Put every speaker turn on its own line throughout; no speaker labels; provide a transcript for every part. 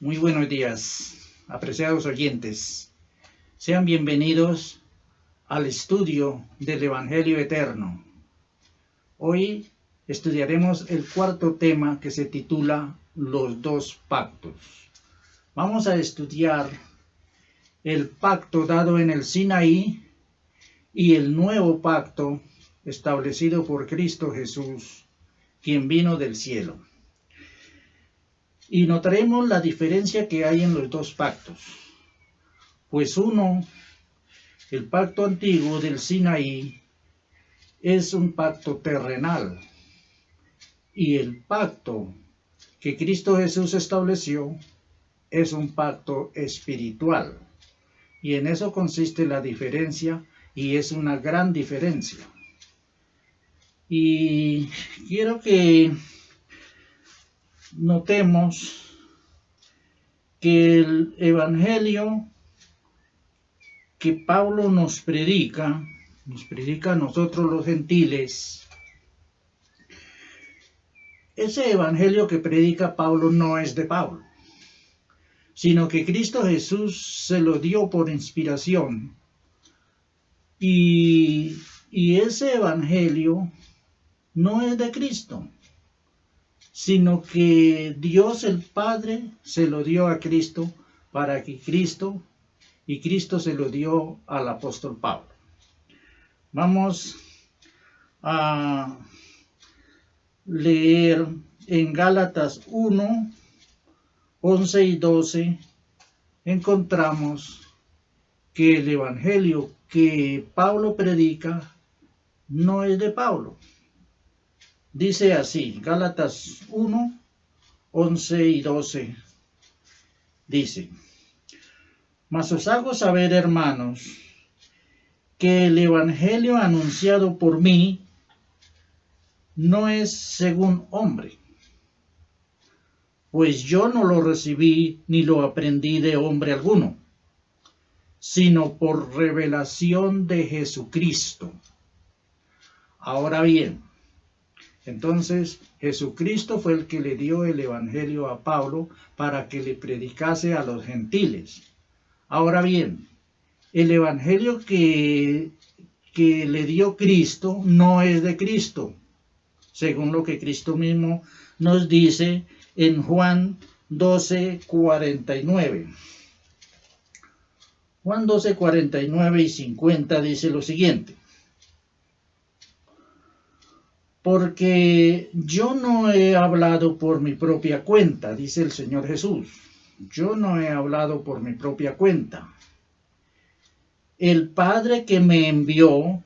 Muy buenos días, apreciados oyentes. Sean bienvenidos al estudio del Evangelio Eterno. Hoy estudiaremos el cuarto tema que se titula Los dos pactos. Vamos a estudiar el pacto dado en el Sinaí y el nuevo pacto establecido por Cristo Jesús, quien vino del cielo. Y notaremos la diferencia que hay en los dos pactos. Pues uno, el pacto antiguo del Sinaí, es un pacto terrenal. Y el pacto que Cristo Jesús estableció es un pacto espiritual. Y en eso consiste la diferencia, y es una gran diferencia. Y quiero que notemos que el Evangelio que Pablo nos predica a nosotros los gentiles, ese Evangelio que predica Pablo no es de Pablo, sino que Cristo Jesús se lo dio por inspiración. Y ese Evangelio no es de Cristo, sino que Dios el Padre se lo dio a Cristo para que Cristo se lo dio al apóstol Pablo. Vamos a leer en Gálatas 1, 11 y 12, encontramos que el Evangelio que Pablo predica no es de Pablo. Dice así, Gálatas 1, 11 y 12, dice: Mas os hago saber, hermanos, que el Evangelio anunciado por mí no es según hombre, pues yo no lo recibí ni lo aprendí de hombre alguno, sino por revelación de Jesucristo. Ahora bien, entonces Jesucristo fue el que le dio el Evangelio a Pablo para que le predicase a los gentiles. Ahora bien, el Evangelio que le dio Cristo no es de Cristo, según lo que Cristo mismo nos dice en Juan 12, 49. Juan 12, 49 y 50 dice lo siguiente: Porque yo no he hablado por mi propia cuenta, dice el Señor Jesús. Yo no he hablado por mi propia cuenta. El Padre que me envió,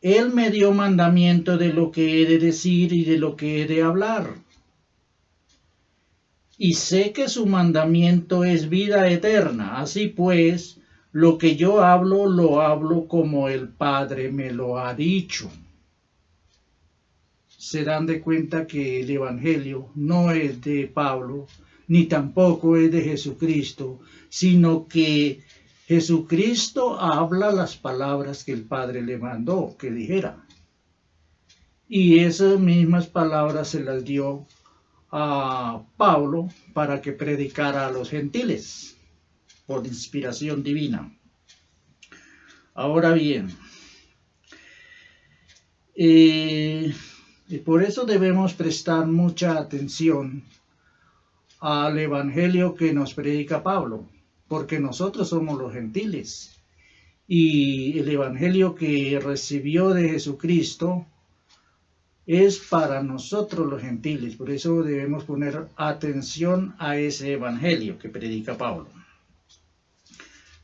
Él me dio mandamiento de lo que he de decir y de lo que he de hablar. Y sé que su mandamiento es vida eterna. Así pues, lo que yo hablo, lo hablo como el Padre me lo ha dicho. Se dan de cuenta que el Evangelio no es de Pablo, ni tampoco es de Jesucristo, sino que Jesucristo habla las palabras que el Padre le mandó que dijera. Y esas mismas palabras se las dio a Pablo para que predicara a los gentiles por inspiración divina. Ahora bien, y por eso debemos prestar mucha atención al Evangelio que nos predica Pablo, porque nosotros somos los gentiles. Y el Evangelio que recibió de Jesucristo es para nosotros los gentiles. Por eso debemos poner atención a ese Evangelio que predica Pablo.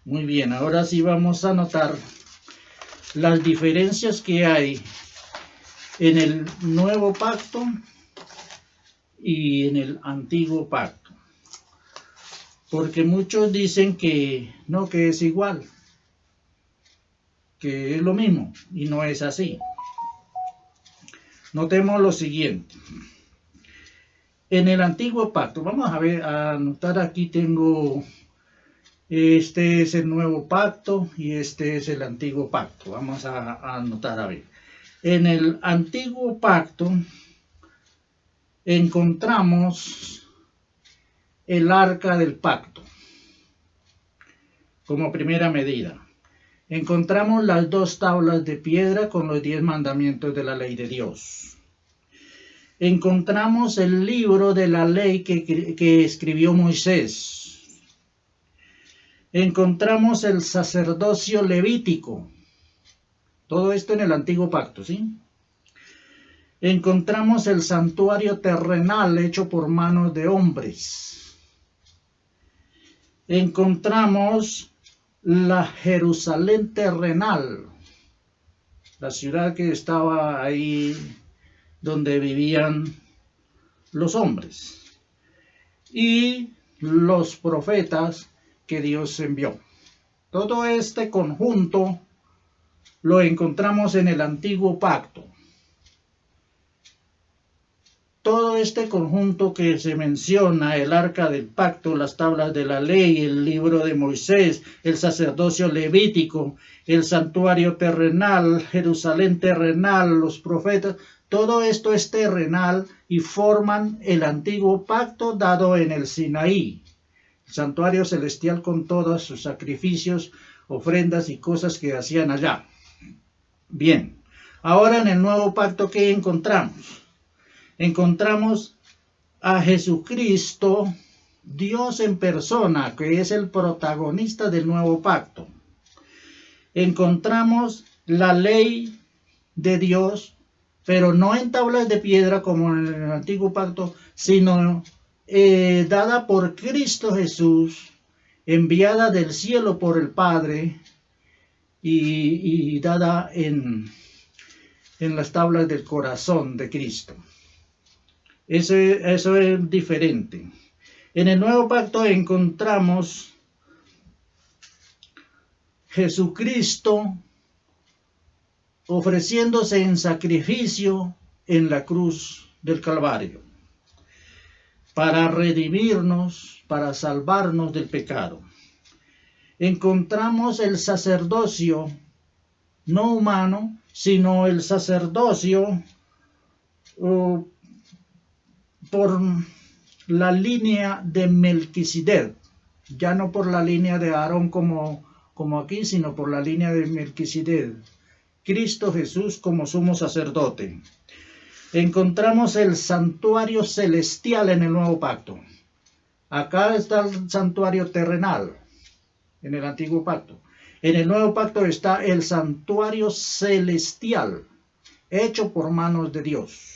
Muy bien, ahora sí vamos a notar las diferencias que hay en el nuevo pacto y en el antiguo pacto. Porque muchos dicen que no, que es igual, que es lo mismo, y no es así. Notemos lo siguiente. En el antiguo pacto, vamos a ver, a anotar aquí tengo, este es el nuevo pacto y este es el antiguo pacto. Vamos a anotar a ver. En el antiguo pacto encontramos el arca del pacto como primera medida. Encontramos las 2 tablas de piedra con los 10 mandamientos de la ley de Dios. Encontramos el libro de la ley que escribió Moisés. Encontramos el sacerdocio levítico. Todo esto en el antiguo pacto, ¿sí? Encontramos el santuario terrenal hecho por manos de hombres. Encontramos la Jerusalén terrenal, la ciudad que estaba ahí donde vivían los hombres, y los profetas que Dios envió. Todo este conjunto lo encontramos en el antiguo pacto. Todo este conjunto que se menciona, el arca del pacto, las tablas de la ley, el libro de Moisés, el sacerdocio levítico, el santuario terrenal, Jerusalén terrenal, los profetas, todo esto es terrenal y forman el antiguo pacto dado en el Sinaí, el santuario celestial con todos sus sacrificios, ofrendas y cosas que hacían allá. Bien, ahora en el nuevo pacto, ¿qué encontramos? Encontramos a Jesucristo, Dios en persona, que es el protagonista del nuevo pacto. Encontramos la ley de Dios, pero no en tablas de piedra como en el antiguo pacto, sino dada por Cristo Jesús, enviada del cielo por el Padre y dada en las tablas del corazón de Cristo. Eso es diferente. En el nuevo pacto encontramos Jesucristo ofreciéndose en sacrificio en la cruz del Calvario para redimirnos, para salvarnos del pecado. Encontramos el sacerdocio no humano, sino el sacerdocio por la línea de Melquisedec, ya no por la línea de Aarón como aquí, sino por la línea de Melquisedec, Cristo Jesús como sumo sacerdote. Encontramos el santuario celestial en el nuevo pacto. Acá está el santuario terrenal en el antiguo pacto. En el nuevo pacto está el santuario celestial hecho por manos de Dios.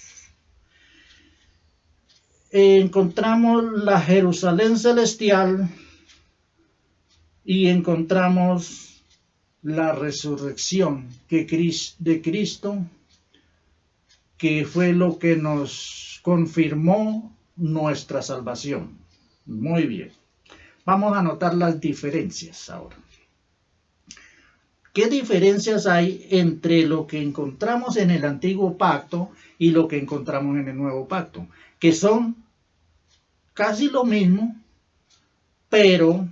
Encontramos la Jerusalén celestial y encontramos la resurrección de Cristo, que fue lo que nos confirmó nuestra salvación. Muy bien. Vamos a notar las diferencias ahora. ¿Qué diferencias hay entre lo que encontramos en el antiguo pacto y lo que encontramos en el nuevo pacto? Que son casi lo mismo, pero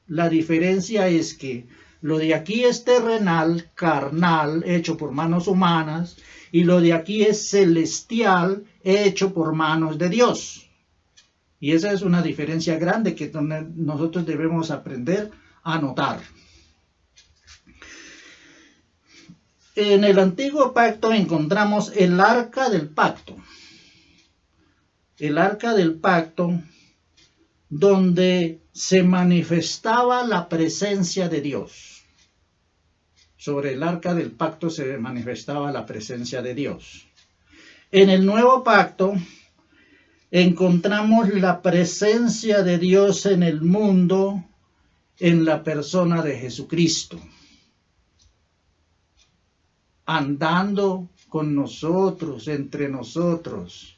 la diferencia es que lo de aquí es terrenal, carnal, hecho por manos humanas, y lo de aquí es celestial, hecho por manos de Dios. Y esa es una diferencia grande que nosotros debemos aprender a notar. En el antiguo pacto encontramos el arca del pacto. El arca del pacto, donde se manifestaba la presencia de Dios. Sobre el arca del pacto se manifestaba la presencia de Dios. En el nuevo pacto encontramos la presencia de Dios en el mundo en la persona de Jesucristo, andando con nosotros, entre nosotros.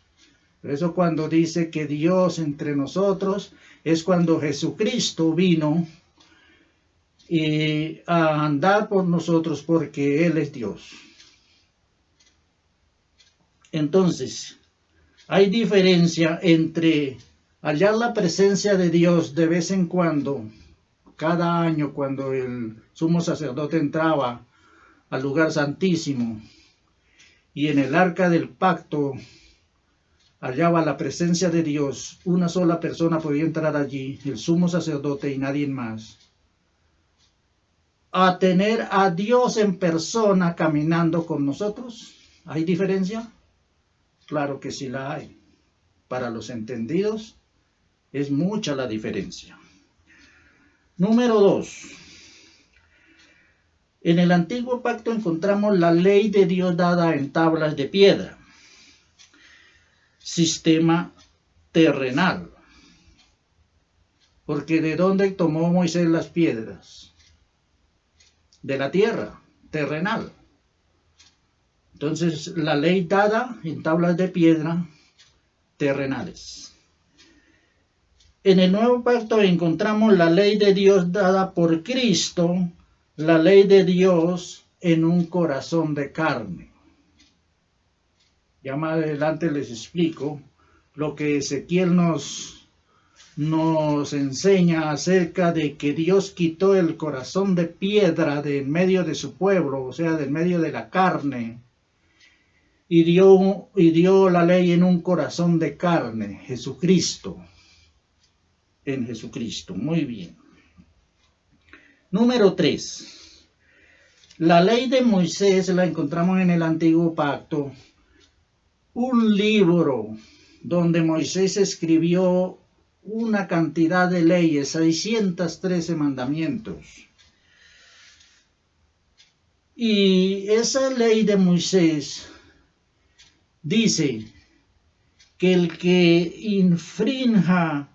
Por eso cuando dice que Dios entre nosotros, es cuando Jesucristo vino a andar por nosotros, porque Él es Dios. Entonces, hay diferencia entre hallar la presencia de Dios de vez en cuando, cada año cuando el sumo sacerdote entraba al lugar santísimo, y en el arca del pacto hallaba la presencia de Dios, una sola persona podía entrar allí, el sumo sacerdote y nadie más, a tener a Dios en persona caminando con nosotros. ¿Hay diferencia? Claro que sí la hay. Para los entendidos es mucha la diferencia. Número 2. En el antiguo pacto encontramos la ley de Dios dada en tablas de piedra. Sistema terrenal. Porque ¿de dónde tomó Moisés las piedras? De la tierra, terrenal. Entonces, la ley dada en tablas de piedra terrenales. En el nuevo pacto encontramos la ley de Dios dada por Cristo, la ley de Dios en un corazón de carne. Ya más adelante les explico lo que Ezequiel nos enseña acerca de que Dios quitó el corazón de piedra de en medio de su pueblo, o sea, de en medio de la carne, y dio la ley en un corazón de carne, Jesucristo. En Jesucristo, muy bien. Número 3. La ley de Moisés la encontramos en el antiguo pacto, un libro donde Moisés escribió una cantidad de leyes, 613 mandamientos. Y esa ley de Moisés dice que el que infrinja,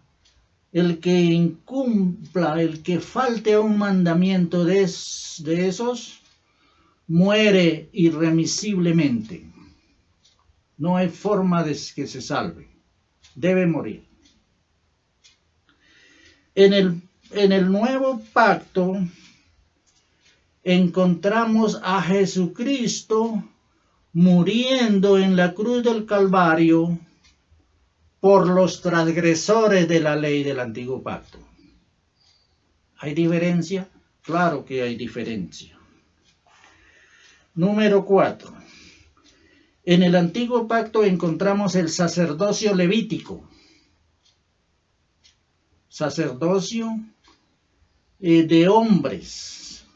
el que incumpla, el que falte a un mandamiento de esos, muere irremisiblemente. No hay forma de que se salve. Debe morir. En el nuevo pacto encontramos a Jesucristo muriendo en la cruz del Calvario por los transgresores de la ley del antiguo pacto. ¿Hay diferencia? Claro que hay diferencia. Número 4. En el antiguo pacto encontramos el sacerdocio levítico. Sacerdocio de hombres.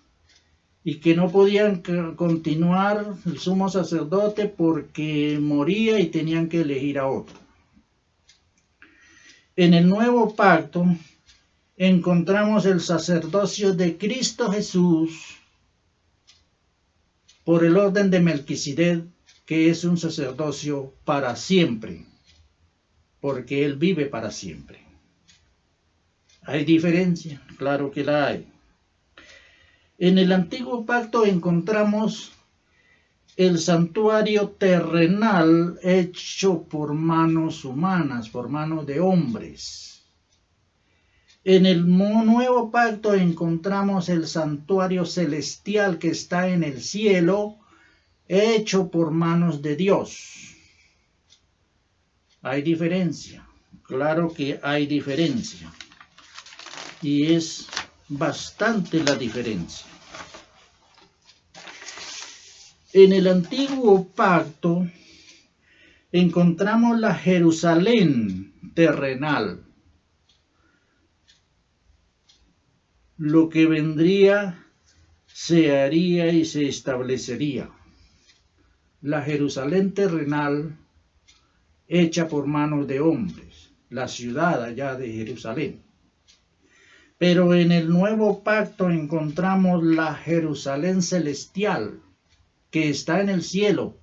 Y que no podían continuar el sumo sacerdote porque moría y tenían que elegir a otro. En el nuevo pacto encontramos el sacerdocio de Cristo Jesús por el orden de Melquisedec, que es un sacerdocio para siempre, porque Él vive para siempre. ¿Hay diferencia? Claro que la hay. En el antiguo pacto encontramos el santuario terrenal hecho por manos humanas, por manos de hombres. En el nuevo pacto encontramos el santuario celestial que está en el cielo, hecho por manos de Dios. ¿Hay diferencia? Claro que hay diferencia. Y es bastante la diferencia. En el antiguo pacto encontramos la Jerusalén terrenal, lo que vendría se haría y se establecería. La Jerusalén terrenal hecha por manos de hombres, la ciudad allá de Jerusalén. Pero en el nuevo pacto encontramos la Jerusalén celestial, que está en el cielo,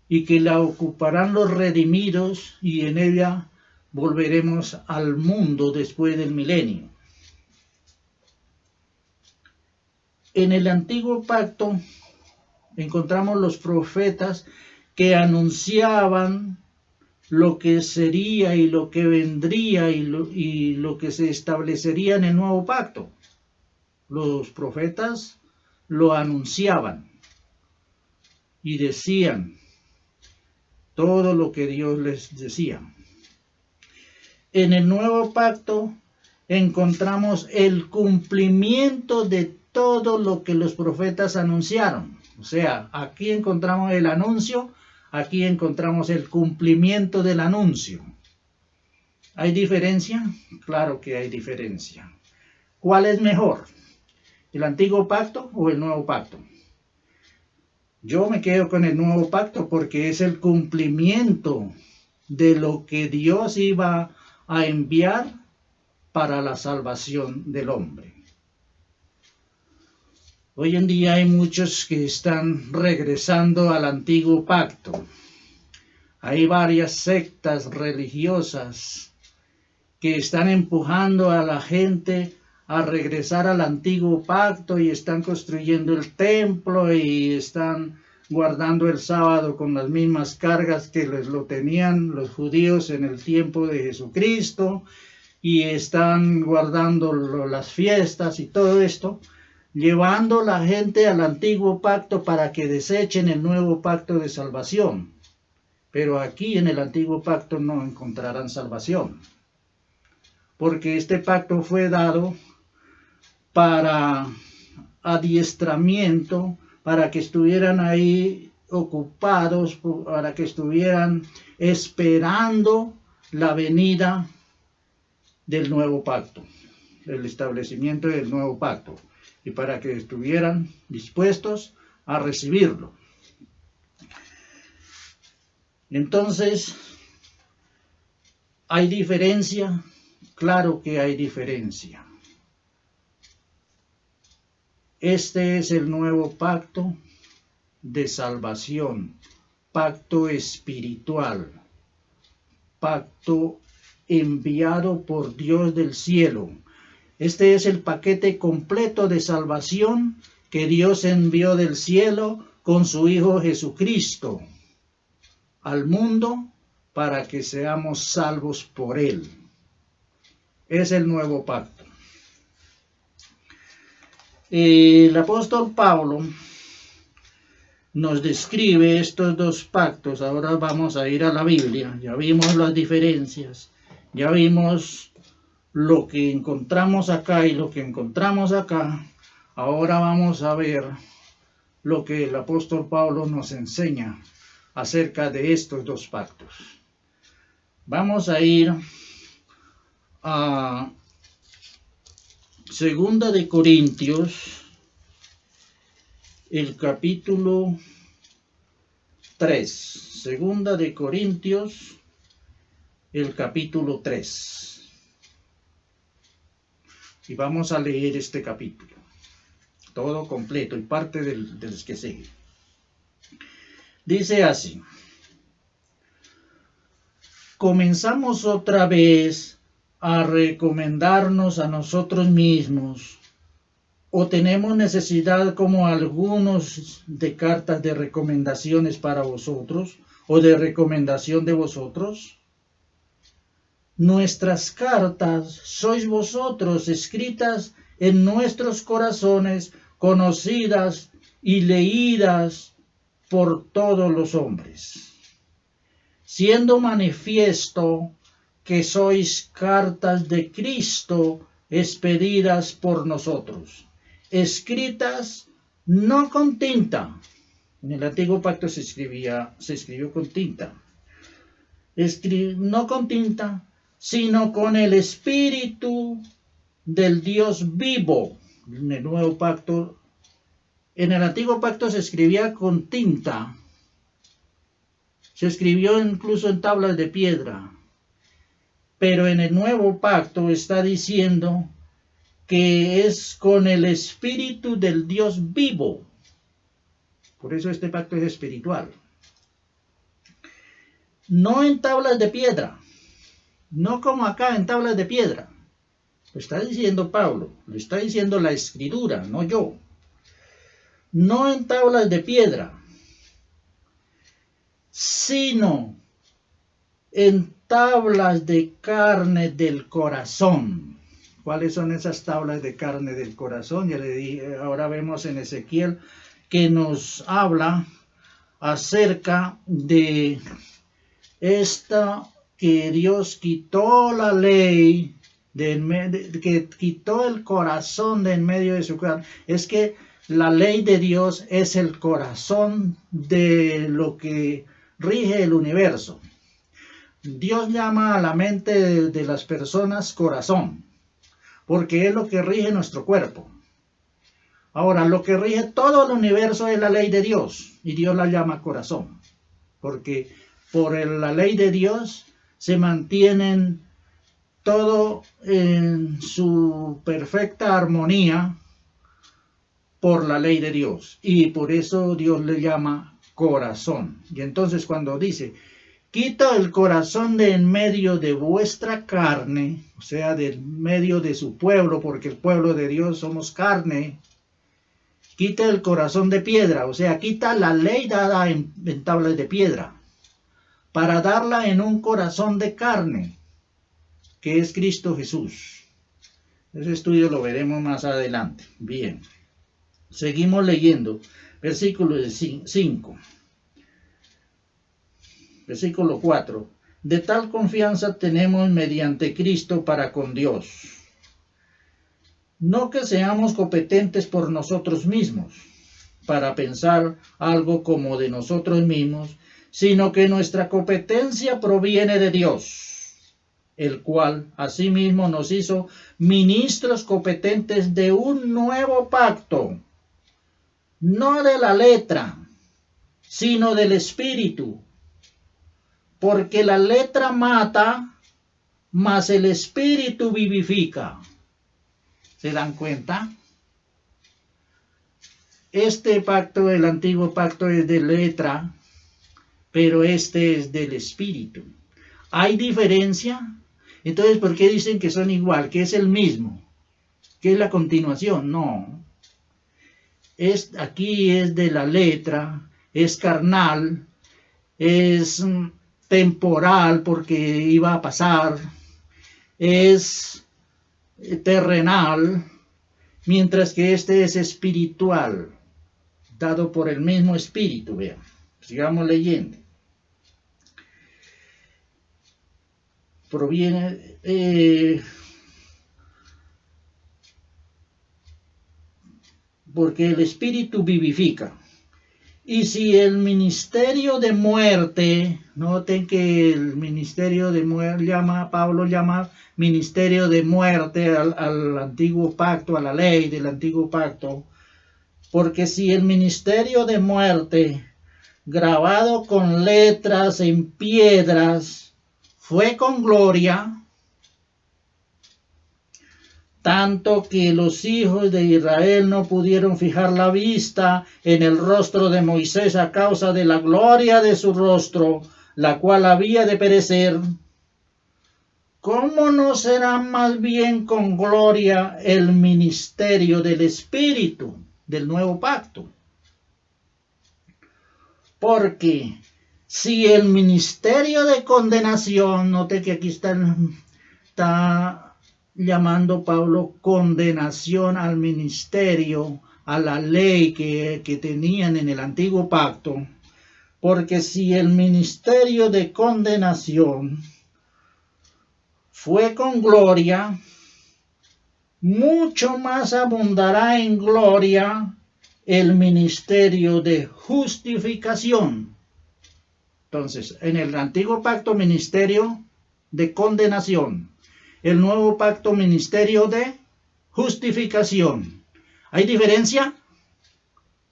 y que la ocuparán los redimidos, y en ella volveremos al mundo después del milenio. En el antiguo pacto encontramos los profetas que anunciaban lo que sería y lo que vendría y lo que se establecería en el nuevo pacto. Los profetas lo anunciaban y decían todo lo que Dios les decía. En el nuevo pacto encontramos el cumplimiento de todo lo que los profetas anunciaron. O sea, aquí encontramos el anuncio aquí encontramos el cumplimiento del anuncio. ¿Hay diferencia? Claro que hay diferencia. ¿Cuál es mejor? ¿El antiguo pacto o el nuevo pacto? Yo me quedo con el nuevo pacto porque es el cumplimiento de lo que Dios iba a enviar para la salvación del hombre. Hoy en día hay muchos que están regresando al antiguo pacto. Hay varias sectas religiosas que están empujando a la gente a regresar al antiguo pacto y están construyendo el templo y están guardando el sábado con las mismas cargas que les lo tenían los judíos en el tiempo de Jesucristo, y están guardando las fiestas y todo esto, llevando la gente al antiguo pacto para que desechen el nuevo pacto de salvación. Pero aquí en el antiguo pacto no encontrarán salvación, porque este pacto fue dado para adiestramiento, para que estuvieran ahí ocupados, para que estuvieran esperando la venida del nuevo pacto, el establecimiento del nuevo pacto, y para que estuvieran dispuestos a recibirlo. Entonces, ¿hay diferencia? Claro que hay diferencia. Este es el nuevo pacto de salvación, pacto espiritual, pacto enviado por Dios del cielo. Este es el paquete completo de salvación que Dios envió del cielo con su Hijo Jesucristo al mundo para que seamos salvos por Él. Es el nuevo pacto. El apóstol Pablo nos describe estos dos pactos. Ahora vamos a ir a la Biblia. Ya vimos las diferencias. Ya vimos lo que encontramos acá y lo que encontramos acá. Ahora vamos a ver lo que el apóstol Pablo nos enseña acerca de estos dos pactos. Vamos a ir a Segunda de Corintios, el capítulo 3. Segunda de Corintios, el capítulo 3. Y vamos a leer este capítulo, todo completo y parte de los que sigue. Dice así: comenzamos otra vez a recomendarnos a nosotros mismos, o tenemos necesidad como algunos de cartas de recomendaciones para vosotros, o de recomendación de vosotros. Nuestras cartas sois vosotros, escritas en nuestros corazones, conocidas y leídas por todos los hombres, siendo manifiesto que sois cartas de Cristo expedidas por nosotros, escritas no con tinta. En el antiguo pacto se escribió con tinta. No con tinta, sino con el Espíritu del Dios vivo. En el nuevo pacto, en el antiguo pacto se escribía con tinta. Se escribió incluso en tablas de piedra. Pero en el nuevo pacto está diciendo que es con el Espíritu del Dios vivo. Por eso este pacto es espiritual. No en tablas de piedra, no como acá en tablas de piedra. Lo está diciendo Pablo, lo está diciendo la Escritura, no yo. No en tablas de piedra, sino en tablas de carne del corazón. ¿Cuáles son esas tablas de carne del corazón? Ya le dije, ahora vemos en Ezequiel que nos habla acerca de esta que Dios quitó la ley, que quitó el corazón de en medio de su carne. Es que la ley de Dios es el corazón de lo que rige el universo. Dios llama a la mente de las personas corazón, porque es lo que rige nuestro cuerpo. Ahora, lo que rige todo el universo es la ley de Dios, y Dios la llama corazón, porque por la ley de Dios se mantienen todo en su perfecta armonía por la ley de Dios, y por eso Dios le llama corazón. Y entonces cuando dice, quita el corazón de en medio de vuestra carne, o sea, del medio de su pueblo, porque el pueblo de Dios somos carne, quita el corazón de piedra, o sea, quita la ley dada en tablas de piedra, para darla en un corazón de carne, que es Cristo Jesús. Ese estudio lo veremos más adelante. Bien, seguimos leyendo. Versículo 5. Versículo 4. De tal confianza tenemos mediante Cristo para con Dios. No que seamos competentes por nosotros mismos, para pensar algo como de nosotros mismos, sino que nuestra competencia proviene de Dios, el cual asimismo nos hizo ministros competentes de un nuevo pacto, no de la letra, sino del Espíritu, porque la letra mata, mas el Espíritu vivifica. ¿Se dan cuenta? Este pacto, el antiguo pacto, es de letra, pero este es del Espíritu. ¿Hay diferencia? Entonces, ¿por qué dicen que son igual? Que es el mismo. ¿Qué es la continuación? No. Aquí es de la letra, es carnal, es temporal porque iba a pasar, es terrenal, mientras que este es espiritual, dado por el mismo Espíritu. Vean, sigamos leyendo. Proviene porque el Espíritu vivifica. Y si el ministerio de muerte, noten que el ministerio de muerte Pablo llama ministerio de muerte al antiguo pacto, a la ley del antiguo pacto, porque si el ministerio de muerte, grabado con letras en piedras, fue con gloria, tanto que los hijos de Israel no pudieron fijar la vista en el rostro de Moisés a causa de la gloria de su rostro, la cual había de perecer. ¿Cómo no será más bien con gloria el ministerio del Espíritu del nuevo pacto? Porque si el ministerio de condenación, note que aquí está llamando Pablo condenación al ministerio, a la ley que tenían en el antiguo pacto, porque si el ministerio de condenación fue con gloria, mucho más abundará en gloria el ministerio de justificación. Entonces, en el antiguo pacto, ministerio de condenación. El nuevo pacto, ministerio de justificación. ¿Hay diferencia?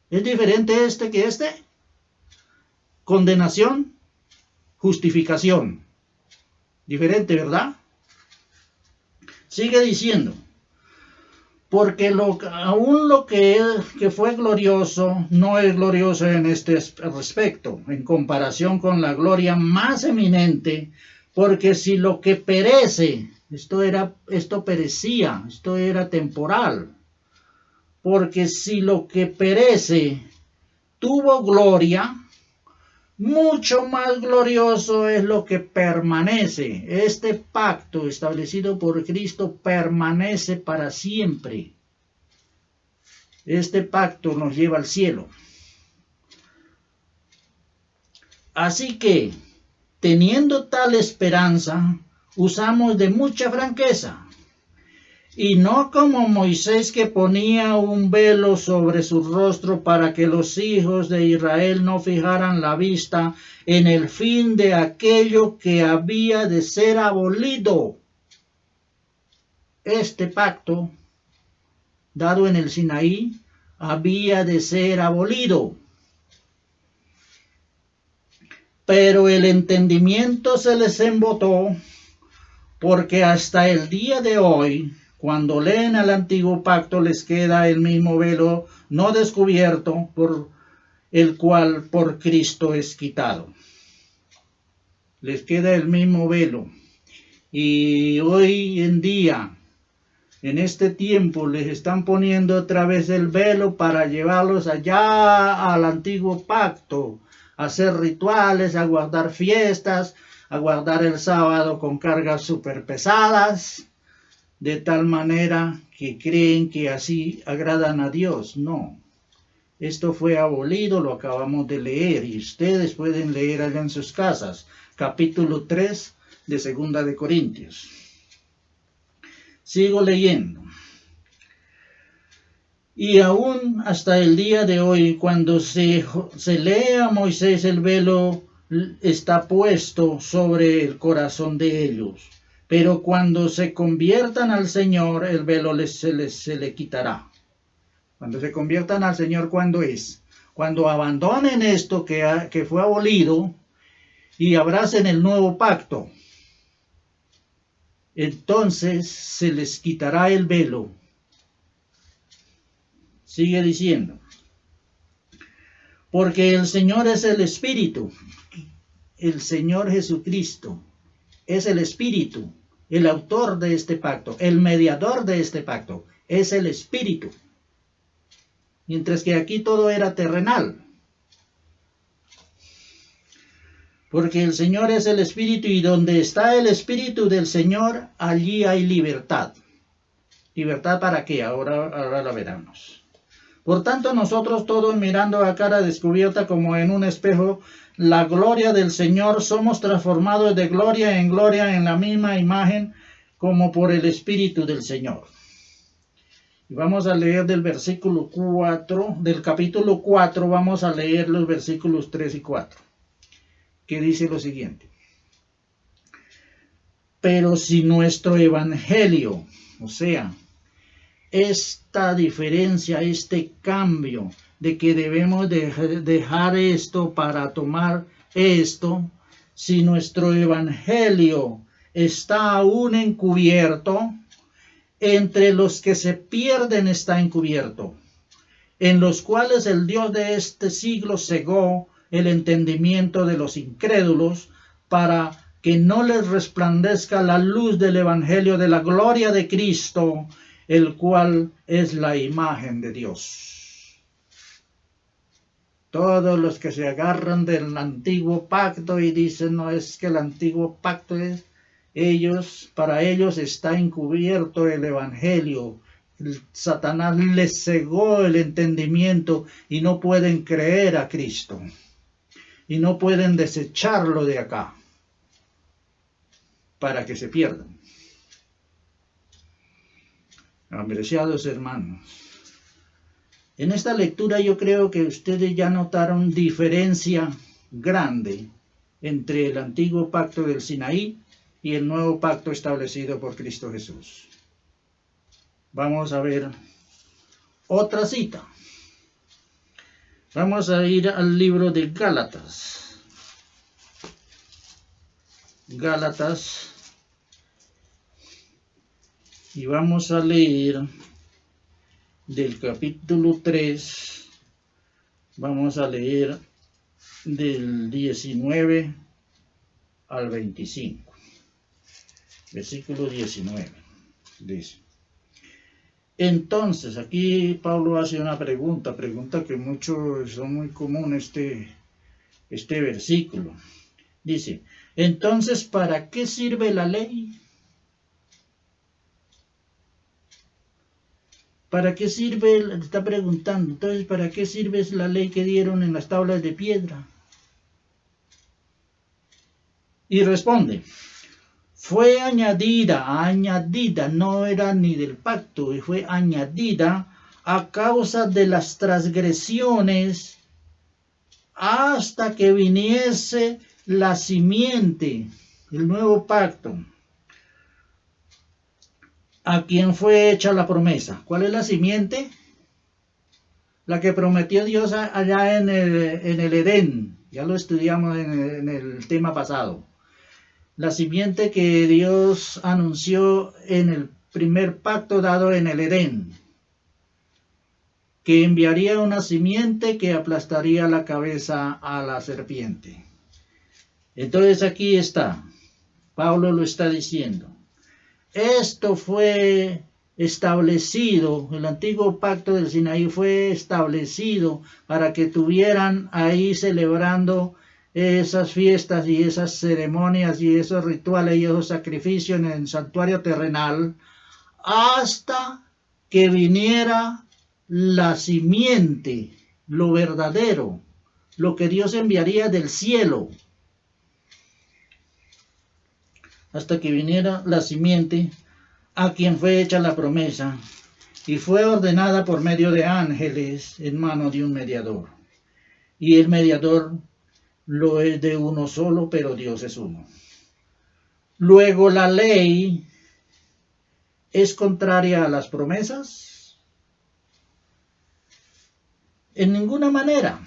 ¿Es diferente este que este? Condenación, justificación. Diferente, ¿verdad? Sigue diciendo. Porque aún lo que fue glorioso no es glorioso en este respecto, en comparación con la gloria más eminente, porque si lo que perece, esto perecía, esto era temporal, porque si lo que perece tuvo gloria, mucho más glorioso es lo que permanece. Este pacto establecido por Cristo permanece para siempre. Este pacto nos lleva al cielo. Así que, teniendo tal esperanza, usamos de mucha franqueza y no como Moisés, que ponía un velo sobre su rostro para que los hijos de Israel no fijaran la vista en el fin de aquello que había de ser abolido. Este pacto, dado en el Sinaí, había de ser abolido. Pero el entendimiento se les embotó, porque hasta el día de hoy, cuando leen el antiguo pacto, les queda el mismo velo no descubierto, por el cual por Cristo es quitado. Les queda el mismo velo. Y hoy en día, en este tiempo, les están poniendo otra vez el velo para llevarlos allá al antiguo pacto, a hacer rituales, a guardar fiestas, a guardar el sábado con cargas súper pesadas, de tal manera que creen que así agradan a Dios. No, esto fue abolido, lo acabamos de leer, y ustedes pueden leer allá en sus casas, capítulo 3 de 2 de Corintios. Sigo leyendo. Y aún hasta el día de hoy, cuando se lee a Moisés, el velo está puesto sobre el corazón de ellos. Pero cuando se conviertan al Señor, el velo se le quitará. Cuando se conviertan al Señor, ¿cuándo es? Cuando abandonen esto que fue abolido y abracen el nuevo pacto. Entonces se les quitará el velo. Sigue diciendo. Porque el Señor es el Espíritu. El Señor Jesucristo es el Espíritu, el autor de este pacto, el mediador de este pacto, es el Espíritu. Mientras que aquí todo era terrenal. Porque el Señor es el Espíritu, y donde está el Espíritu del Señor, allí hay libertad. ¿Libertad para qué? Ahora la veremos. Por tanto, nosotros todos, mirando a cara descubierta como en un espejo la gloria del Señor, somos transformados de gloria en gloria en la misma imagen, como por el Espíritu del Señor. Y vamos a leer del versículo 4, del capítulo 4, vamos a leer los versículos 3 y 4, que dice lo siguiente. Pero si nuestro evangelio, o sea, esta diferencia, este cambio de que debemos dejar esto para tomar esto, si nuestro evangelio está aún encubierto, entre los que se pierden está encubierto, en los cuales el Dios de este siglo cegó el entendimiento de los incrédulos, para que no les resplandezca la luz del evangelio de la gloria de Cristo, el cual es la imagen de Dios. Todos los que se agarran del antiguo pacto y dicen, no, es que el antiguo pacto es, para ellos está encubierto el evangelio. Satanás les cegó el entendimiento y no pueden creer a Cristo. Y no pueden desecharlo de acá para que se pierdan. Apreciados hermanos, en esta lectura yo creo que ustedes ya notaron diferencia grande entre el antiguo pacto del Sinaí y el nuevo pacto establecido por Cristo Jesús. Vamos a ver otra cita. Vamos a ir al libro de Gálatas. Gálatas. Y vamos a leer del capítulo 3, vamos a leer del 19 al 25. Versículo 19, dice. Entonces, aquí Pablo hace una pregunta que muchos son muy común este versículo. Dice, entonces, ¿para qué sirve la ley? ¿Para qué sirve? Está preguntando. Entonces, ¿para qué sirve la ley que dieron en las tablas de piedra? Y responde, fue añadida, no era ni del pacto, fue añadida a causa de las transgresiones hasta que viniese la simiente, el nuevo pacto, a quien fue hecha la promesa. ¿Cuál es la simiente? La que prometió Dios allá en el Edén. Ya lo estudiamos en el tema pasado. La simiente que Dios anunció en el primer pacto dado en el Edén, que enviaría una simiente que aplastaría la cabeza a la serpiente. Entonces aquí está, Pablo lo está diciendo. Esto fue establecido, el antiguo pacto del Sinaí fue establecido para que tuvieran ahí celebrando esas fiestas y esas ceremonias y esos rituales y esos sacrificios en el santuario terrenal hasta que viniera la simiente, lo verdadero, lo que Dios enviaría del cielo, hasta que viniera la simiente a quien fue hecha la promesa y fue ordenada por medio de ángeles en mano de un mediador. Y el mediador lo es de uno solo, pero Dios es uno. Luego la ley es contraria a las promesas. En ninguna manera.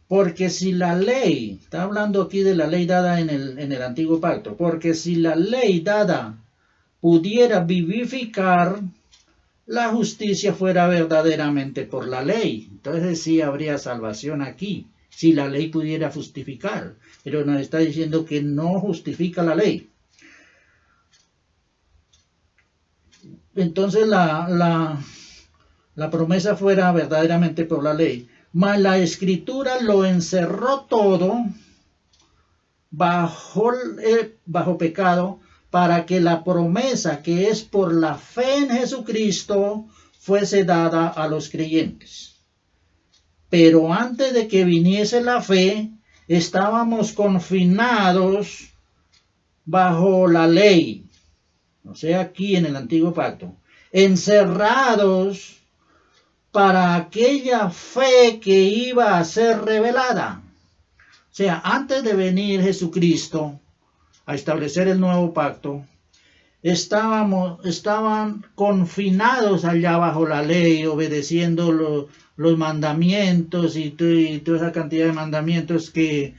Porque si la ley, está hablando aquí de la ley dada en el antiguo pacto, porque si la ley dada pudiera vivificar, la justicia fuera verdaderamente por la ley. Entonces sí habría salvación aquí, si la ley pudiera justificar. Pero nos está diciendo que no justifica la ley. Entonces la promesa fuera verdaderamente por la ley. Mas la escritura lo encerró todo bajo pecado, para que la promesa que es por la fe en Jesucristo fuese dada a los creyentes. Pero antes de que viniese la fe, estábamos confinados bajo la ley, o sea, aquí en el antiguo pacto, encerrados para aquella fe que iba a ser revelada. O sea, antes de venir Jesucristo a establecer el nuevo pacto, estaban confinados allá bajo la ley, obedeciendo los mandamientos y toda esa cantidad de mandamientos que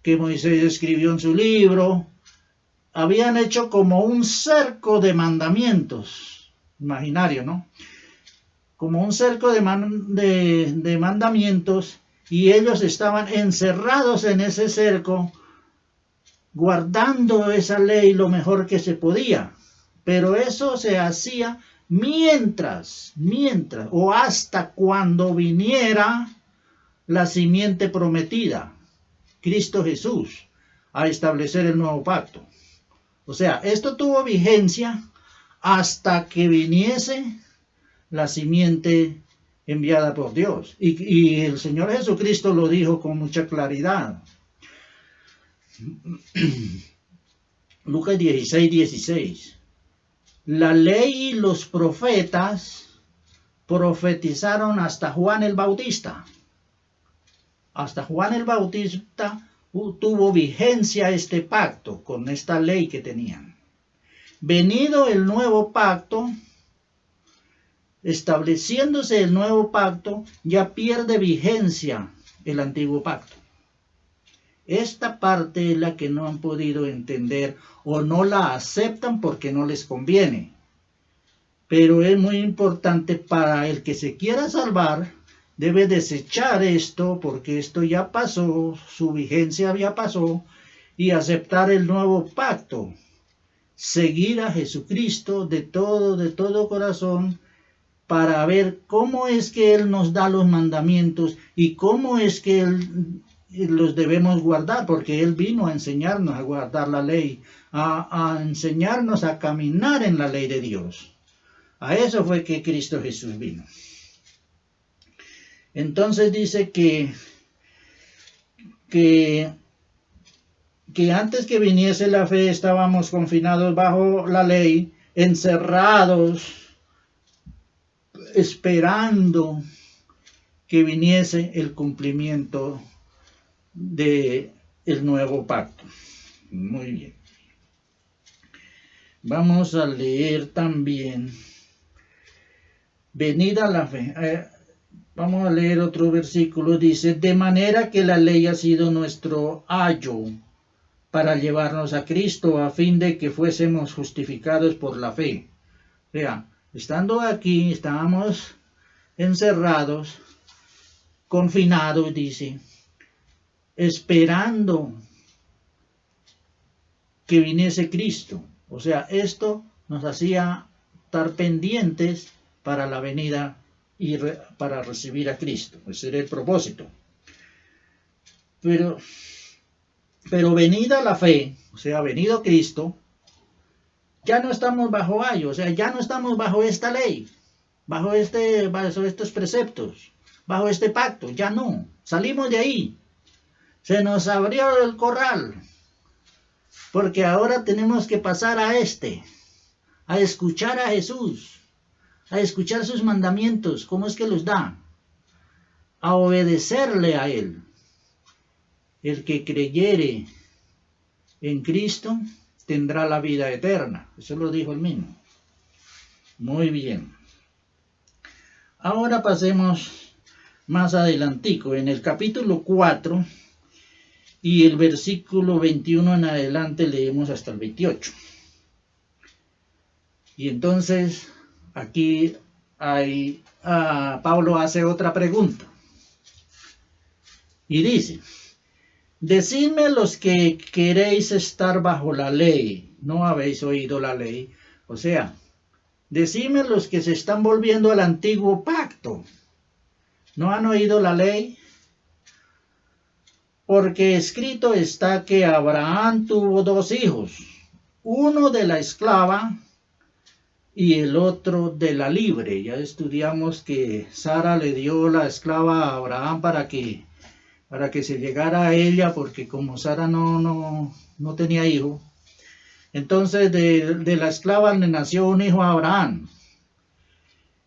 Moisés escribió en su libro. Habían hecho como un cerco de mandamientos, imaginario, ¿no? Como un cerco de mandamientos, y ellos estaban encerrados en ese cerco, guardando esa ley lo mejor que se podía. Pero eso se hacía mientras o hasta cuando viniera la simiente prometida, Cristo Jesús, a establecer el nuevo pacto. O sea, esto tuvo vigencia hasta que viniese la simiente enviada por Dios. Y el Señor Jesucristo lo dijo con mucha claridad. Lucas 16:16. La ley y los profetas profetizaron hasta Juan el Bautista. Hasta Juan el Bautista tuvo vigencia este pacto con esta ley que tenían. Venido el nuevo pacto, estableciéndose el nuevo pacto, ya pierde vigencia el antiguo pacto. Esta parte es la que no han podido entender o no la aceptan porque no les conviene. Pero es muy importante para el que se quiera salvar, debe desechar esto porque esto ya pasó, su vigencia ya pasó, y aceptar el nuevo pacto. Seguir a Jesucristo de todo corazón, para ver cómo es que Él nos da los mandamientos y cómo es que Él los debemos guardar, porque Él vino a enseñarnos a guardar la ley, a enseñarnos a caminar en la ley de Dios. A eso fue que Cristo Jesús vino. Entonces dice que que antes que viniese la fe estábamos confinados bajo la ley, encerrados, esperando que viniese el cumplimiento de el nuevo pacto. Muy bien. Vamos a leer también venida la fe. Vamos a leer otro versículo. Dice, de manera que la ley ha sido nuestro ayo para llevarnos a Cristo a fin de que fuésemos justificados por la fe. O sea, estando aquí, estábamos encerrados, confinados, dice, esperando que viniese Cristo. O sea, esto nos hacía estar pendientes para la venida y para recibir a Cristo. Ese era el propósito. Pero venida la fe, o sea, venido Cristo, ya no estamos bajo ayo, o sea, ya no estamos bajo esta ley, bajo estos preceptos, bajo este pacto, ya no. Salimos de ahí. Se nos abrió el corral, porque ahora tenemos que pasar a escuchar a Jesús, a escuchar sus mandamientos, cómo es que los da, a obedecerle a Él. El que creyere en Cristo tendrá la vida eterna. Eso lo dijo él mismo. Muy bien. Ahora pasemos más adelantico, en el capítulo 4 y el versículo 21 en adelante leemos hasta el 28. Y entonces aquí Pablo hace otra pregunta. Y dice, decidme los que queréis estar bajo la ley, no habéis oído la ley. O sea, decidme los que se están volviendo al antiguo pacto, ¿no han oído la ley? Porque escrito está que Abraham tuvo 2 hijos, uno de la esclava y el otro de la libre. Ya estudiamos que Sara le dio la esclava a Abraham para que se llegara a ella, porque como Sara no tenía hijo, entonces de la esclava le nació un hijo a Abraham,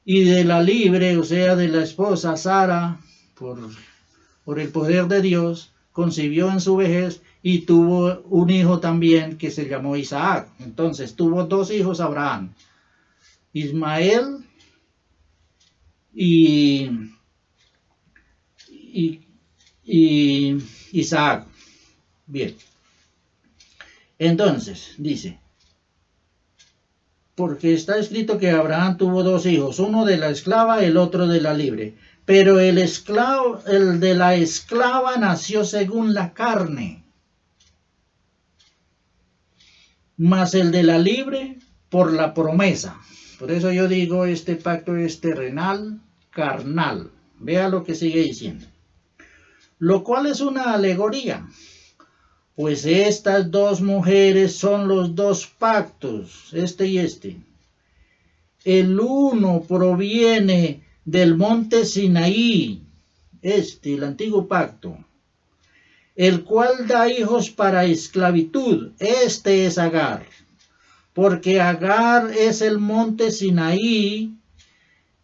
y de la libre, o sea, de la esposa Sara, por el poder de Dios, concibió en su vejez y tuvo un hijo también que se llamó Isaac. Entonces tuvo 2 hijos Abraham, Ismael y Isaac. Bien. Entonces, dice, porque está escrito que Abraham tuvo 2 hijos, uno de la esclava, el otro de la libre. Pero el de la esclava nació según la carne, mas el de la libre por la promesa. Por eso yo digo, este pacto es terrenal, carnal. Vea lo que sigue diciendo. Lo cual es una alegoría, pues estas 2 mujeres son los 2 pactos, este y este. El uno proviene del monte Sinaí, el antiguo pacto, el cual da hijos para esclavitud, este es Agar, porque Agar es el monte Sinaí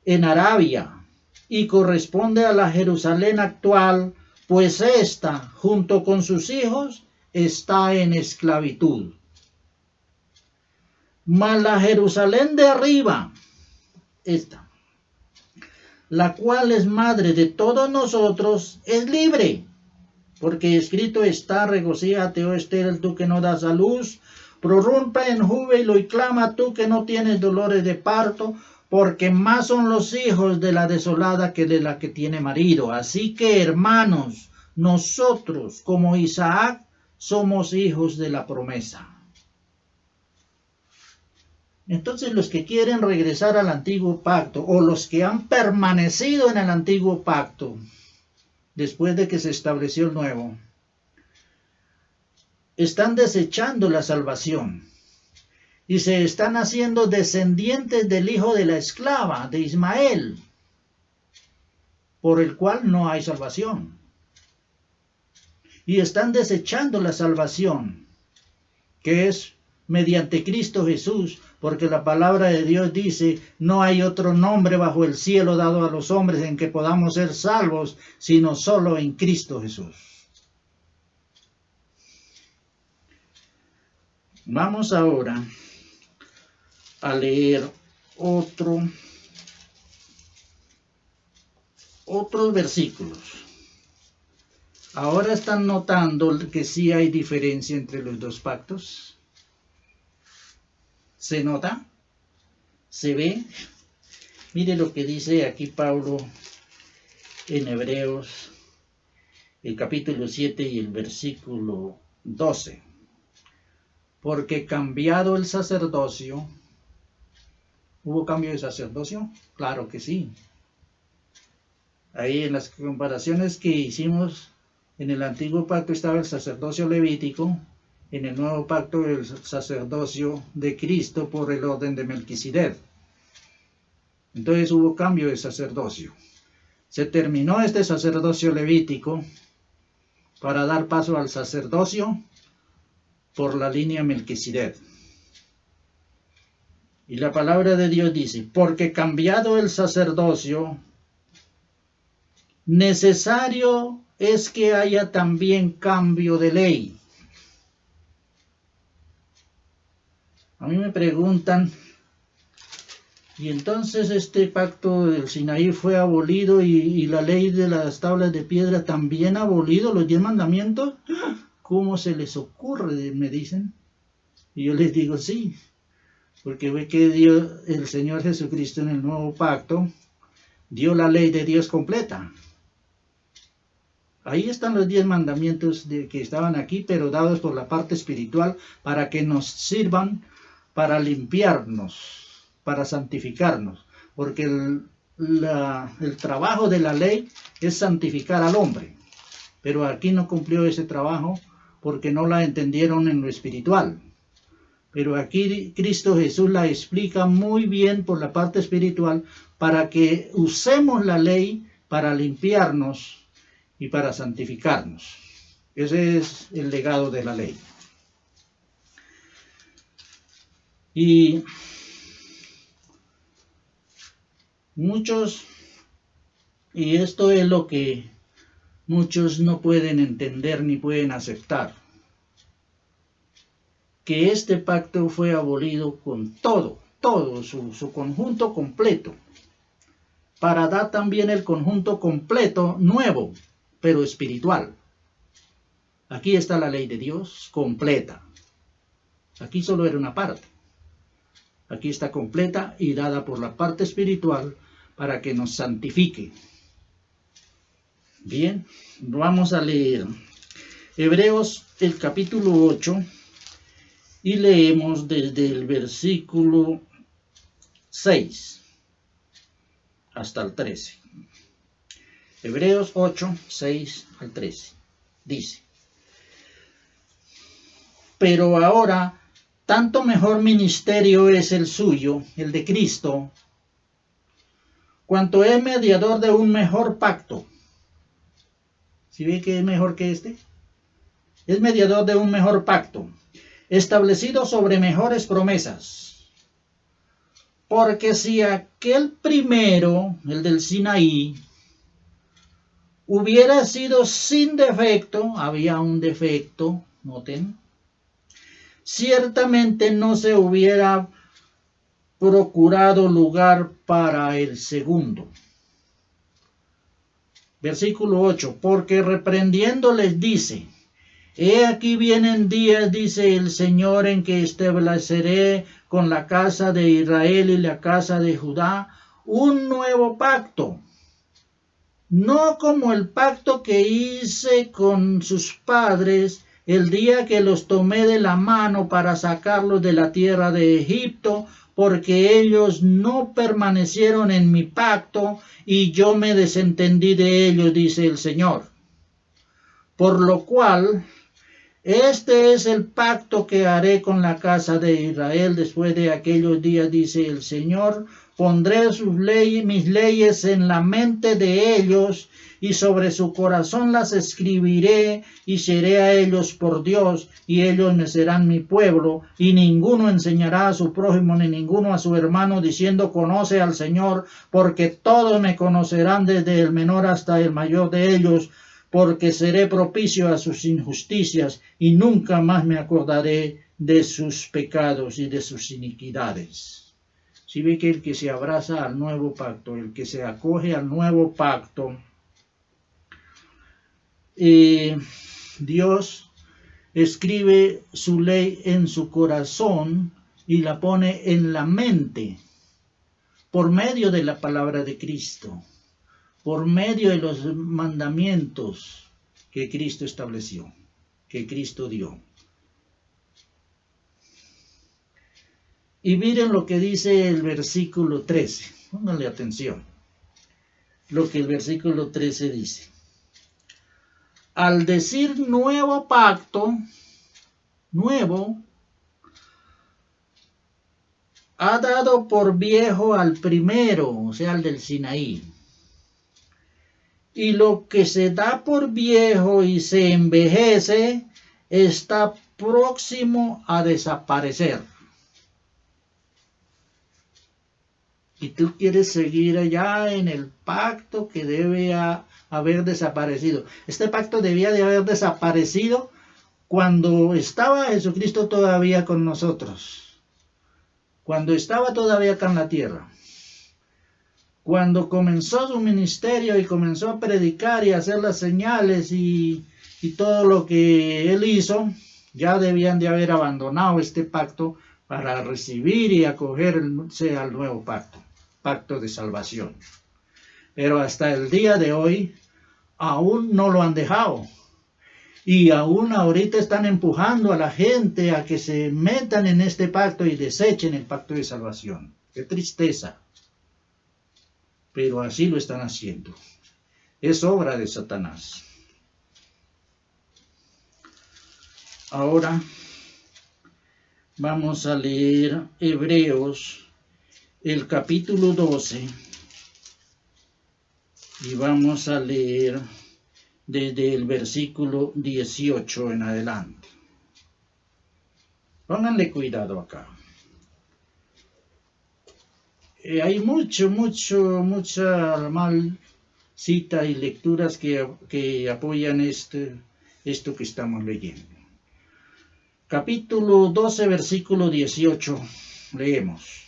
en Arabia, y corresponde a la Jerusalén actual, pues ésta, junto con sus hijos, está en esclavitud. Mas la Jerusalén de arriba, esta, la cual es madre de todos nosotros, es libre, porque escrito está, regocíjate, oh estéril, tú que no das a luz, prorrumpe en júbilo y clama tú que no tienes dolores de parto, porque más son los hijos de la desolada que de la que tiene marido. Así que, hermanos, nosotros, como Isaac, somos hijos de la promesa. Entonces, los que quieren regresar al antiguo pacto, o los que han permanecido en el antiguo pacto, después de que se estableció el nuevo, están desechando la salvación y se están haciendo descendientes del hijo de la esclava, de Ismael, por el cual no hay salvación. y están desechando la salvación, que es mediante Cristo Jesús, porque la palabra de Dios dice, no hay otro nombre bajo el cielo dado a los hombres en que podamos ser salvos, sino solo en Cristo Jesús. Vamos ahora a leer otros versículos. Ahora están notando que sí hay diferencia entre los dos pactos. ¿Se nota? ¿Se ve? Mire lo que dice aquí Pablo en Hebreos, el capítulo 7 y el versículo 12. Porque cambiado el sacerdocio, ¿hubo cambio de sacerdocio? Claro que sí. Ahí en las comparaciones que hicimos, en el antiguo pacto estaba el sacerdocio levítico, en el nuevo pacto el sacerdocio de Cristo por el orden de Melquisedec. Entonces hubo cambio de sacerdocio. Se terminó este sacerdocio levítico para dar paso al sacerdocio por la línea Melquisedec. Y la palabra de Dios dice, porque cambiado el sacerdocio, necesario es que haya también cambio de ley. A mí me preguntan, y entonces este pacto del Sinaí fue abolido y la ley de las tablas de piedra también ha abolido los 10 mandamientos. ¿Cómo se les ocurre? Me dicen. Y yo les digo sí, porque ve que Dios, el Señor Jesucristo en el nuevo pacto, dio la ley de Dios completa. Ahí están los 10 mandamientos que estaban aquí, pero dados por la parte espiritual para que nos sirvan para limpiarnos, para santificarnos, porque el trabajo de la ley es santificar al hombre, pero aquí no cumplió ese trabajo porque no la entendieron en lo espiritual. Pero aquí Cristo Jesús la explica muy bien por la parte espiritual para que usemos la ley para limpiarnos y para santificarnos. Ese es el legado de la ley. Y muchos, y esto es lo que muchos no pueden entender ni pueden aceptar, que este pacto fue abolido con todo su conjunto completo, para dar también el conjunto completo nuevo, pero espiritual. Aquí está la ley de Dios completa. Aquí solo era una parte. Aquí está completa y dada por la parte espiritual para que nos santifique. Bien, vamos a leer Hebreos el capítulo 8 y leemos desde el versículo 6 hasta el 13. Hebreos 8, 6 al 13. Dice, pero ahora tanto mejor ministerio es el suyo, el de Cristo, cuanto es mediador de un mejor pacto. ¿Sí ve que es mejor que este? Es mediador de un mejor pacto, establecido sobre mejores promesas. Porque si aquel primero, el del Sinaí, hubiera sido sin defecto, había un defecto, noten, ciertamente no se hubiera procurado lugar para el segundo. Versículo 8, porque reprendiendo les dice, he aquí vienen días, dice el Señor, en que estableceré con la casa de Israel y la casa de Judá un nuevo pacto, no como el pacto que hice con sus padres el día que los tomé de la mano para sacarlos de la tierra de Egipto, porque ellos no permanecieron en mi pacto y yo me desentendí de ellos, dice el Señor. Por lo cual, este es el pacto que haré con la casa de Israel después de aquellos días, dice el Señor. Pondré sus leyes, mis leyes en la mente de ellos y sobre su corazón las escribiré, y seré a ellos por Dios, y ellos me serán mi pueblo, y ninguno enseñará a su prójimo, ni ninguno a su hermano, diciendo, conoce al Señor, porque todos me conocerán, desde el menor hasta el mayor de ellos, porque seré propicio a sus injusticias, y nunca más me acordaré de sus pecados y de sus iniquidades. Si ve que el que se abraza al nuevo pacto, el que se acoge al nuevo pacto, Dios escribe su ley en su corazón y la pone en la mente por medio de la palabra de Cristo, por medio de los mandamientos que Cristo estableció, que Cristo dio. Y miren lo que dice el versículo 13. Pónganle atención. Lo que el versículo 13 dice. Al decir nuevo pacto, nuevo, ha dado por viejo al primero, o sea, al del Sinaí. Y lo que se da por viejo y se envejece está próximo a desaparecer. Y tú quieres seguir allá en el pacto que debe haber desaparecido. Este pacto debía de haber desaparecido cuando estaba Jesucristo todavía con nosotros. Cuando estaba todavía acá en la tierra. Cuando comenzó su ministerio y comenzó a predicar y a hacer las señales y todo lo que él hizo, ya debían de haber abandonado este pacto para recibir y acogerse al nuevo pacto. Pacto de salvación. Pero hasta el día de hoy aún no lo han dejado. Y aún ahorita están empujando a la gente a que se metan en este pacto y desechen el pacto de salvación. ¡Qué tristeza! Pero así lo están haciendo. Es obra de Satanás. Ahora vamos a leer Hebreos, el capítulo 12, y vamos a leer desde el versículo 18 en adelante. Pónganle cuidado acá. Hay mucha mal cita y lecturas que apoyan esto que estamos leyendo. Capítulo 12, versículo 18, leemos.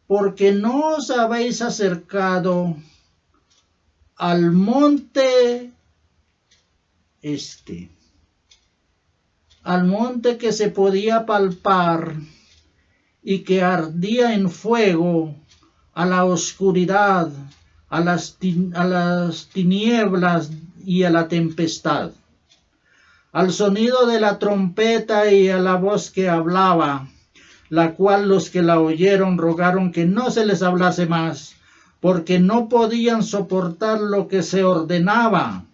Porque no os habéis acercado al monte al monte que se podía palpar y que ardía en fuego, a la oscuridad, a las tinieblas y a la tempestad, al sonido de la trompeta y a la voz que hablaba, la cual los que la oyeron rogaron que no se les hablase más, porque no podían soportar lo que se ordenaba.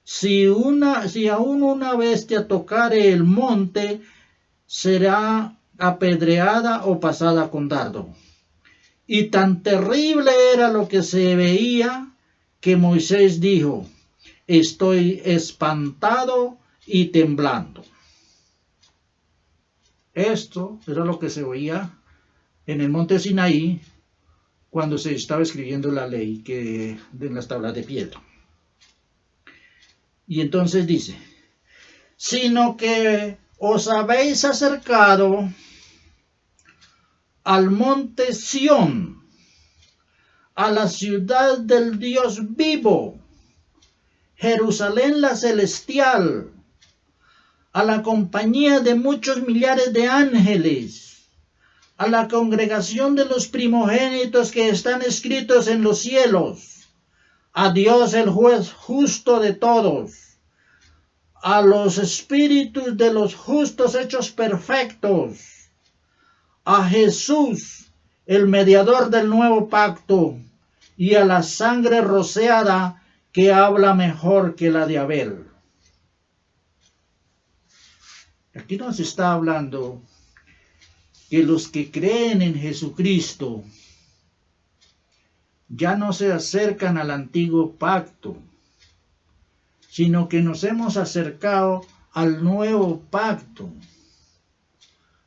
Si aún una bestia tocare el monte, será apedreada o pasada con dardo. Y tan terrible era lo que se veía, que Moisés dijo, estoy espantado y temblando. Esto era lo que se oía en el monte Sinaí cuando se estaba escribiendo la ley de las tablas de piedra. Y entonces dice, sino que os habéis acercado al monte Sión, a la ciudad del Dios vivo, Jerusalén la celestial, a la compañía de muchos millares de ángeles, a la congregación de los primogénitos que están escritos en los cielos, a Dios el juez justo de todos, a los espíritus de los justos hechos perfectos, a Jesús, el mediador del nuevo pacto, y a la sangre rociada que habla mejor que la de Abel. Aquí nos está hablando que los que creen en Jesucristo ya no se acercan al antiguo pacto, sino que nos hemos acercado al nuevo pacto,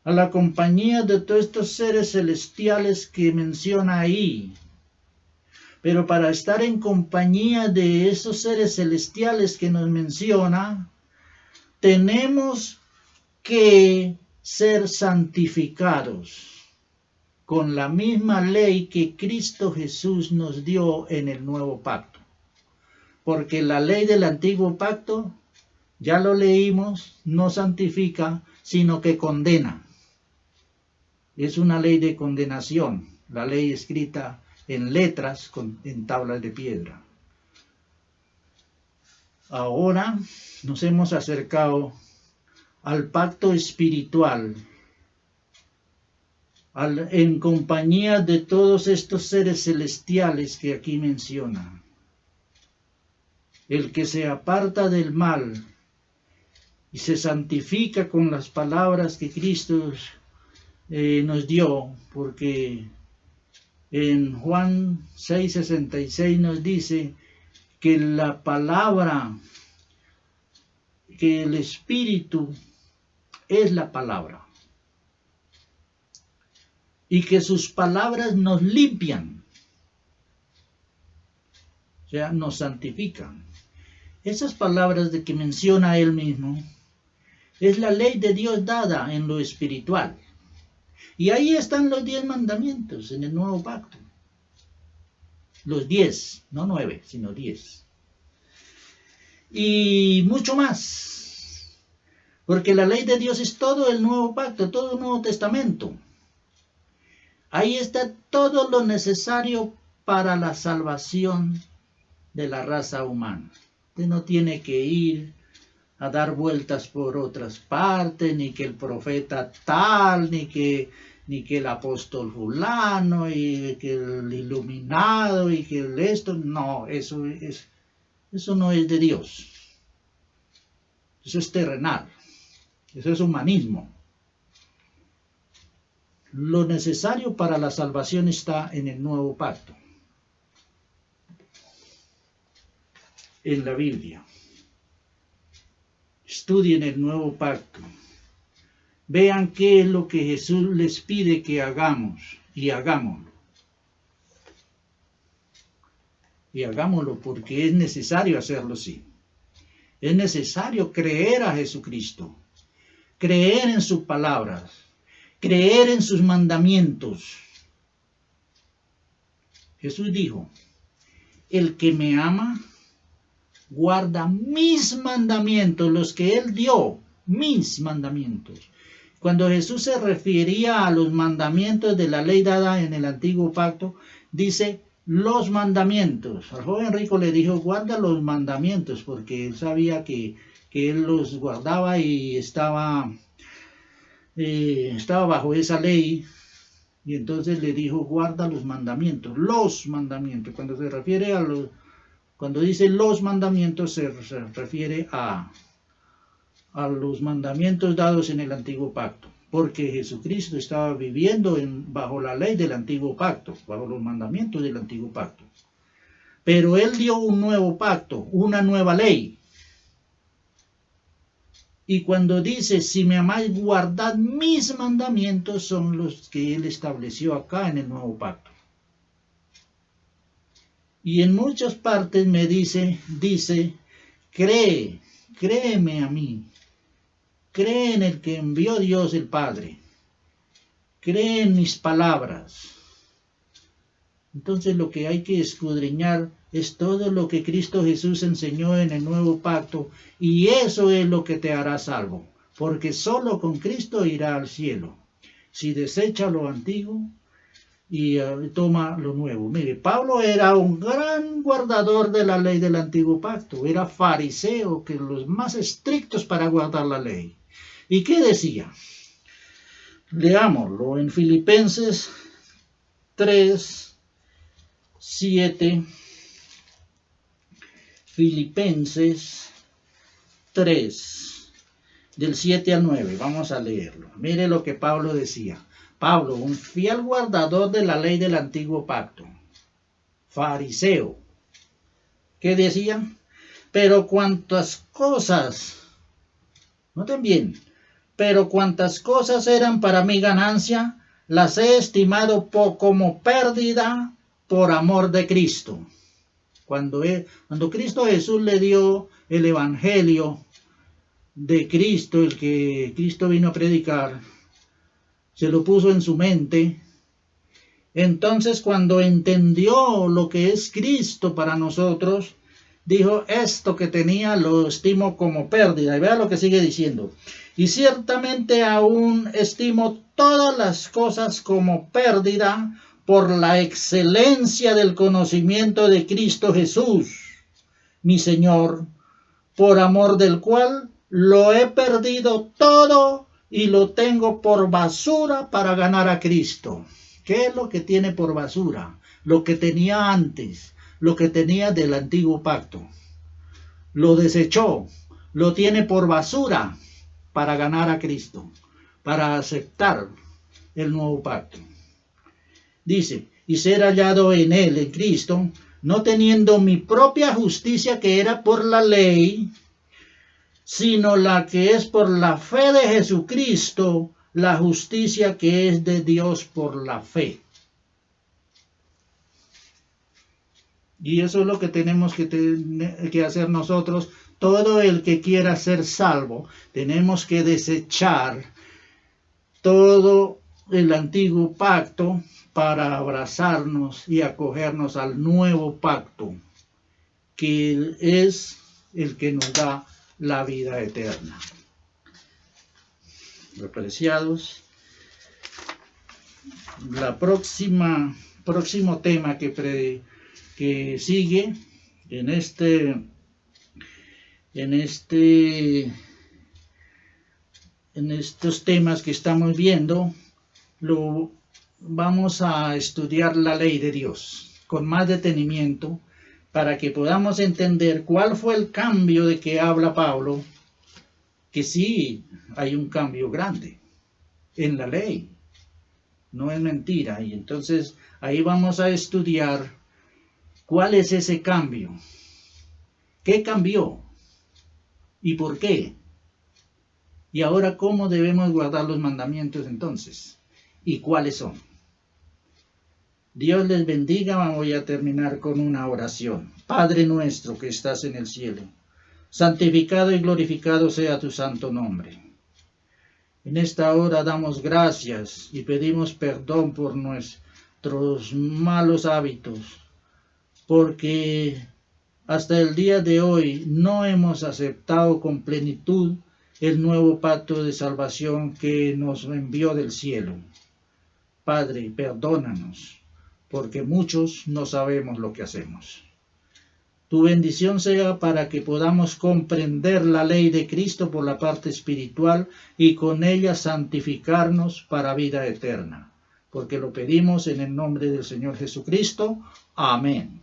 a la compañía de todos estos seres celestiales que menciona ahí. Pero para estar en compañía de esos seres celestiales que nos menciona, tenemos que ser santificados con la misma ley que Cristo Jesús nos dio en el nuevo pacto. Porque la ley del antiguo pacto, ya lo leímos, no santifica, sino que condena. Es una ley de condenación, la ley escrita en letras, en tablas de piedra. Ahora nos hemos acercado al pacto espiritual, en compañía de todos estos seres celestiales que aquí menciona. El que se aparta del mal y se santifica con las palabras que Cristo nos dio, porque en Juan 6:66 nos dice que la palabra, que el Espíritu es la palabra y que sus palabras nos limpian, o sea, nos santifican. Esas palabras de que menciona él mismo es la ley de Dios dada en lo espiritual. Y ahí están los 10 mandamientos en el nuevo pacto. Los 10, no 9, sino 10. Y mucho más. Porque la ley de Dios es todo el nuevo pacto, todo el Nuevo Testamento. Ahí está todo lo necesario para la salvación de la raza humana. Usted no tiene que ir a dar vueltas por otras partes, ni que el profeta tal, ni que el apóstol fulano, y que el iluminado, y que el esto. No, eso no es de Dios. Eso es terrenal. Eso es humanismo. Lo necesario para la salvación está en el nuevo pacto, en la Biblia. Estudien el nuevo pacto. Vean qué es lo que Jesús les pide que hagamos y hagámoslo. Y hagámoslo porque es necesario hacerlo así. Es necesario creer a Jesucristo, creer en sus palabras, creer en sus mandamientos. Jesús dijo, el que me ama, guarda mis mandamientos, los que Él dio, mis mandamientos. Cuando Jesús se refería a los mandamientos de la ley dada en el antiguo pacto, dice los mandamientos. Al joven rico le dijo, guarda los mandamientos, porque él sabía que él los guardaba y estaba bajo esa ley. Y entonces le dijo, guarda los mandamientos, los mandamientos. Cuando se refiere a cuando dice los mandamientos, se refiere a los mandamientos dados en el antiguo pacto, porque Jesucristo estaba viviendo bajo la ley del antiguo pacto, bajo los mandamientos del antiguo pacto. Pero Él dio un nuevo pacto, una nueva ley. Y cuando dice, si me amáis, guardad mis mandamientos, son los que Él estableció acá en el nuevo pacto. Y en muchas partes me dice, créeme a mí. Cree en el que envió Dios el Padre. Cree en mis palabras. Entonces lo que hay que escudriñar es todo lo que Cristo Jesús enseñó en el nuevo pacto, y eso es lo que te hará salvo, porque solo con Cristo irá al cielo. Si desecha lo antiguo y toma lo nuevo. Mire, Pablo era un gran guardador de la ley del antiguo pacto, era fariseo, que los más estrictos para guardar la ley. ¿Y qué decía? Leámoslo en Filipenses 3, 7. Filipenses 3, del 7 al 9. Vamos a leerlo. Mire lo que Pablo decía. Pablo, un fiel guardador de la ley del antiguo pacto, fariseo. ¿Qué decían? Pero cuantas cosas, noten bien, pero cuantas cosas eran para mi ganancia, las he estimado como pérdida por amor de Cristo. Cuando Cristo Jesús le dio el evangelio de Cristo, el que Cristo vino a predicar, se lo puso en su mente. Entonces, cuando entendió lo que es Cristo para nosotros, dijo, esto que tenía lo estimo como pérdida. Y vea lo que sigue diciendo. Y ciertamente aún estimo todas las cosas como pérdida por la excelencia del conocimiento de Cristo Jesús, mi Señor, por amor del cual lo he perdido todo y lo tengo por basura para ganar a Cristo. ¿Qué es lo que tiene por basura? Lo que tenía antes, lo que tenía del antiguo pacto. Lo desechó, lo tiene por basura para ganar a Cristo, para aceptar el nuevo pacto. Dice, y ser hallado en él, en Cristo, no teniendo mi propia justicia que era por la ley, sino la que es por la fe de Jesucristo, la justicia que es de Dios por la fe. Y eso es lo que tenemos que hacer nosotros. Todo el que quiera ser salvo, tenemos que desechar todo el antiguo pacto para abrazarnos y acogernos al nuevo pacto, que es el que nos da la vida eterna. Apreciados, próximo tema que sigue en estos temas que estamos viendo, vamos a estudiar la ley de Dios con más detenimiento para que podamos entender cuál fue el cambio de que habla Pablo, que sí hay un cambio grande en la ley, no es mentira. Y entonces ahí vamos a estudiar cuál es ese cambio, qué cambió y por qué. Y ahora, ¿cómo debemos guardar los mandamientos entonces? ¿Y cuáles son? Dios les bendiga. Voy a terminar con una oración. Padre nuestro que estás en el cielo, santificado y glorificado sea tu santo nombre. En esta hora damos gracias y pedimos perdón por nuestros malos hábitos, porque hasta el día de hoy no hemos aceptado con plenitud el nuevo pacto de salvación que nos envió del cielo. Padre, perdónanos, porque muchos no sabemos lo que hacemos. Tu bendición sea para que podamos comprender la ley de Cristo por la parte espiritual y con ella santificarnos para vida eterna. Porque lo pedimos en el nombre del Señor Jesucristo. Amén.